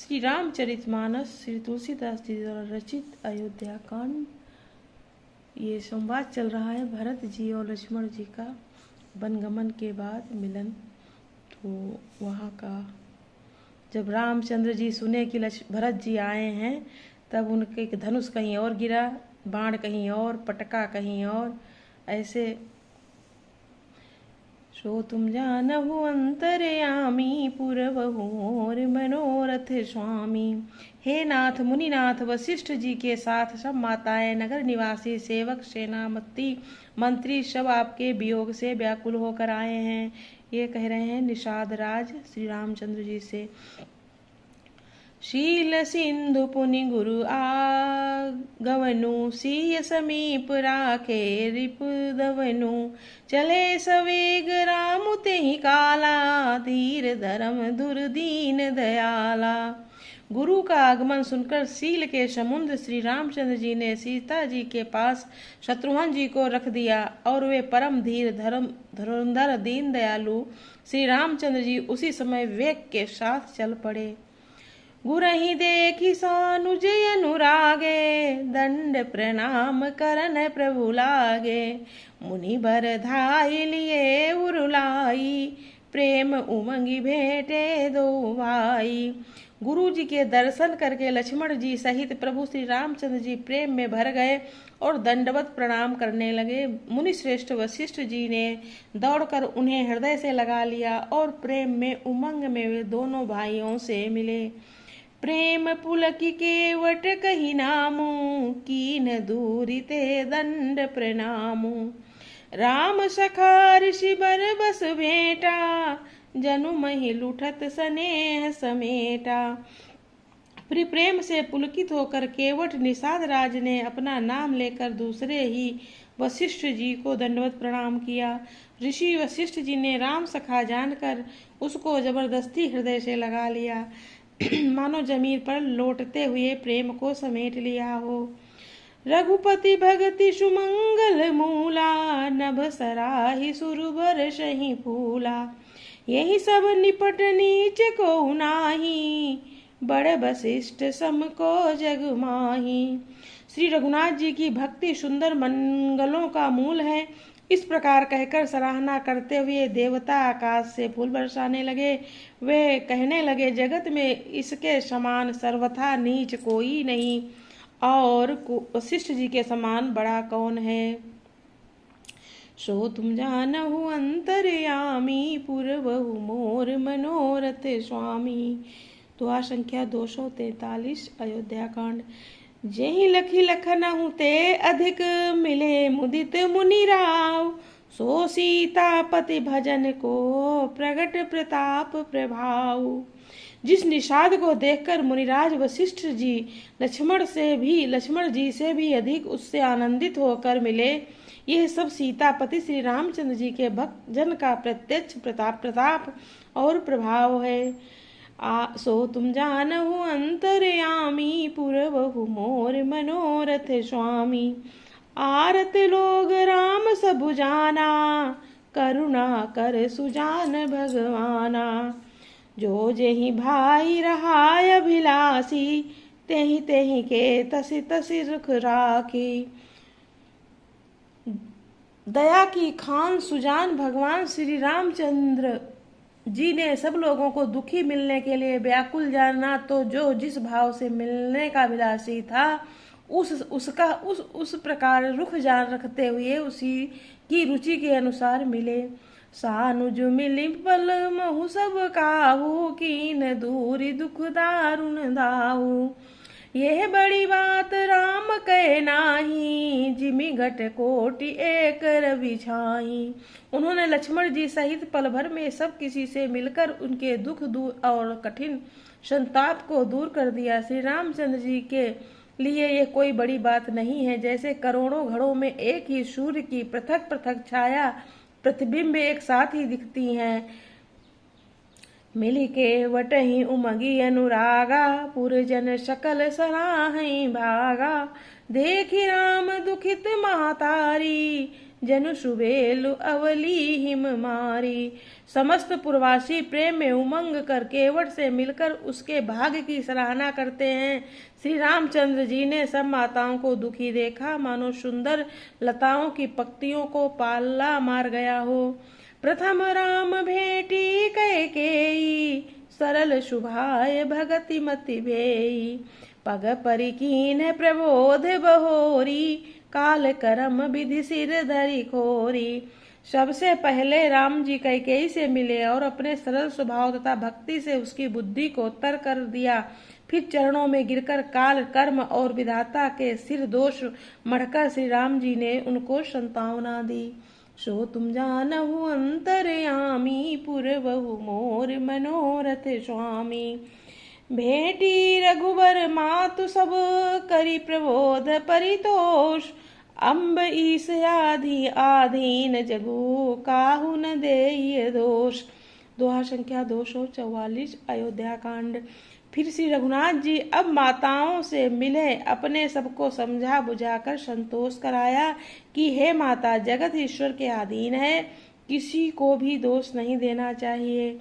श्री रामचरितमानस श्री तुलसीदास जी द्वारा रचित अयोध्या कांड। ये संवाद चल रहा है भरत जी और लक्ष्मण जी का वनगमन के बाद मिलन। तो वहाँ का जब रामचंद्र जी सुने कि भरत जी आए हैं, तब उनके धनुष कहीं और गिरा, बाण कहीं और, पटका कहीं और, ऐसे सो तुम जानहु अंतरयामी पुरवहु मोर मनोरथ स्वामी। हे नाथ मुनिनाथ वशिष्ठ जी के साथ सब माताएं, नगर निवासी, सेवक, सेनापति, मंत्री सब आपके वियोग से व्याकुल होकर आए हैं। ये कह रहे हैं निषाद राज श्री रामचंद्र जी से। शील सिंधु पुनि गुरु आगवनु, सिय समीप राखे रिपुदवनु। चले सवेग राम तेहि काला, धीर धर्म दुर्दीन दयाला। गुरु का आगमन सुनकर शील के समुद्र श्री रामचंद्र जी ने सीता जी के पास शत्रुघ्न जी को रख दिया और वे परम धीर धुरंधर दीन दयालु श्री रामचंद्र जी उसी समय वेग के साथ चल पड़े। गुरहि देखि सानुज अनुरागे, दंड प्रणाम करन प्रभु लागे। मुनि बर धाई लिए उरुलाई, प्रेम उमंगी भेटे दो भाई। गुरु जी के दर्शन करके लक्ष्मण जी सहित प्रभु श्री रामचंद्र जी प्रेम में भर गए और दंडवत प्रणाम करने लगे। मुनि श्रेष्ठ वशिष्ठ जी ने दौड़कर उन्हें हृदय से लगा लिया और प्रेम में उमंग में वे दोनों भाइयों से मिले। प्रेम पुलकी केवट कही नामू, कीन दूरी ते दंड प्रणामू। राम सखा ऋषि बर बस भेटा, जनु महि लुठत स्नेह समेटा। प्रेम से पुलकित होकर केवट निषाद राज ने अपना नाम लेकर दूसरे ही वशिष्ठ जी को दंडवत प्रणाम किया। ऋषि वशिष्ठ जी ने राम सखा जानकर उसको जबरदस्ती हृदय से लगा लिया, मानो जमीन पर लौटते हुए प्रेम को समेट लिया हो। रघुपति भगति सुमंगल मूला, नभ सराहि सुरभर सही फूला। यही सब निपट नीच को नाही, बड़ वशिष्ठ सम को जग माही। श्री रघुनाथ जी की भक्ति सुंदर मंगलों का मूल है। इस प्रकार कहकर सराहना करते हुए देवता आकाश से फूल बरसाने लगे। वे कहने लगे, जगत में इसके समान सर्वथा नीच कोई नहीं, और वशिष्ठ जी के समान बड़ा कौन है। सो तुम जानहु अंतरयामी, पुरवहु मोर मनोरथ स्वामी। दुआ संख्या 243 अयोध्या कांड। जेहि लखी लखनहु ते अधिक, मिले मुदित मुनि राव। सो सीतापति भजन को प्रगट प्रताप प्रभाव। जिस निषाद को देखकर मुनिराज वशिष्ठ जी लक्ष्मण जी से भी अधिक उससे आनंदित होकर मिले, यह सब सीतापति श्री रामचंद्र जी के भक्त जन का प्रत्यक्ष प्रताप और प्रभाव है। सो तुम जानहु अंतरयामी, पुरवहु मोर मनोरथ स्वामी। आरत लोग राम सबु जाना, करुणा कर सुजान भगवाना। जो जेहि भाई रहाय अभिलाषी, तेहि तेहि के तसि तसि रुख राखी। दया की खान सुजान भगवान श्री रामचंद्र जी ने सब लोगों को दुखी मिलने के लिए व्याकुल जाना, तो जो जिस भाव से मिलने का अभिलाषी था उस प्रकार रुख जान रखते हुए उसी की रुचि के अनुसार मिले। सानुज मिलि पल महु सब काहू, कीन दूरी दुख दारुण दाहू। यह बड़ी बात राम कहे नाही, जिमि घट कोटि एक रवि छाई। उन्होंने लक्ष्मण जी सहित पल भर में सब किसी से मिलकर उनके दुख दूर और कठिन संताप को दूर कर दिया। श्री रामचंद्र जी के लिए यह कोई बड़ी बात नहीं है। जैसे करोड़ों घड़ों में एक ही सूर्य की पृथक पृथक छाया प्रतिबिंब एक साथ ही दिखती हैं। मिली के वटहि उमगी अनुरागा, पुरजन सकल सराहि भागा। देखि राम दुखित महतारी, जनु सुबेलु अवली हिम मारी। समस्त पूर्ववासी प्रेम में उमंग कर केवट से मिलकर उसके भाग्य की सराहना करते हैं। श्री रामचंद्र जी ने सब माताओं को दुखी देखा, मानो सुंदर लताओं की पत्तियों को पाला मार गया हो। प्रथम राम भेटी कैकेयी, सरल शुभाय भगति मति भेई। पग परिकीन प्रबोध बहोरी, काल करम विधि सिर धरि खोरी। सबसे पहले राम जी कैकेयी से मिले और अपने सरल स्वभाव तथा भक्ति से उसकी बुद्धि को तर कर दिया। फिर चरणों में गिरकर काल कर्म और विधाता के सिर दोष मढ़कर श्री राम जी ने उनको संतावना दी। सो तुम जानहु अंतर्यामी, पुरवहु मोर मनोरथ स्वामी। भेटी रघुबर मातु सब, करी प्रबोध परितोष। अम्ब ईस आधि आधीन जगु, काहू न देय दोष। दोहा संख्या 244 अयोध्या कांड। फिर श्री रघुनाथ जी अब माताओं से मिले, अपने सबको समझा बुझाकर संतोष कराया कि हे माता, जगत ईश्वर के अधीन है, किसी को भी दोष नहीं देना चाहिए।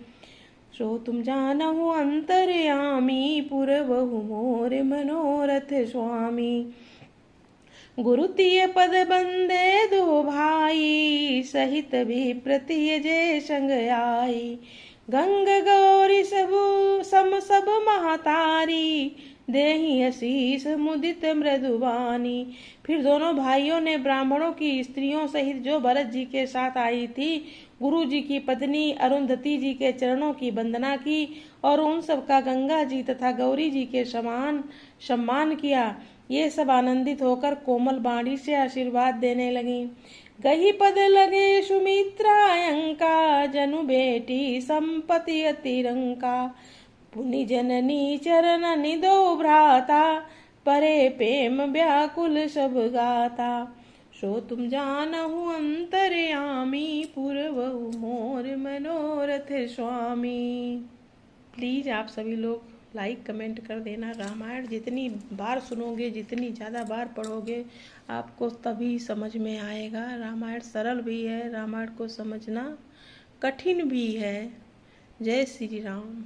सो तुम जानहु अंतर्यामी, पुरवहु मोर मनोरथ स्वामी। गुरु तिय पद बंदे दो भाई, सहित भी प्रतिय जे संग आई। गंग गौरी सबु सम सब महतारी, देहि आशीष मुदित मृदुवानी। फिर दोनों भाइयों ने ब्राह्मणों की स्त्रियों सहित जो भरत जी के साथ आई थी, गुरु जी की पत्नी अरुंधति जी के चरणों की वंदना की और उन सबका गंगा जी तथा गौरी जी के समान सम्मान किया। ये सब आनंदित होकर कोमल बाणी से आशीर्वाद देने लगी। गही पद लगे सुमित्रायंका, जनु बेटी संपति अतिरंका। पुनि जननी चरण निदो भ्राता, परे प्रेम व्याकुल सब गाता। सो तुम जानहु अंतर्यामी, पुरवहु मोर मनोरथ स्वामी। प्लीज आप सभी लोग लाइक कमेंट कर देना। रामायण जितनी बार सुनोगे, जितनी ज़्यादा बार पढ़ोगे, आपको तभी समझ में आएगा। रामायण सरल भी है, रामायण को समझना कठिन भी है। जय श्री राम।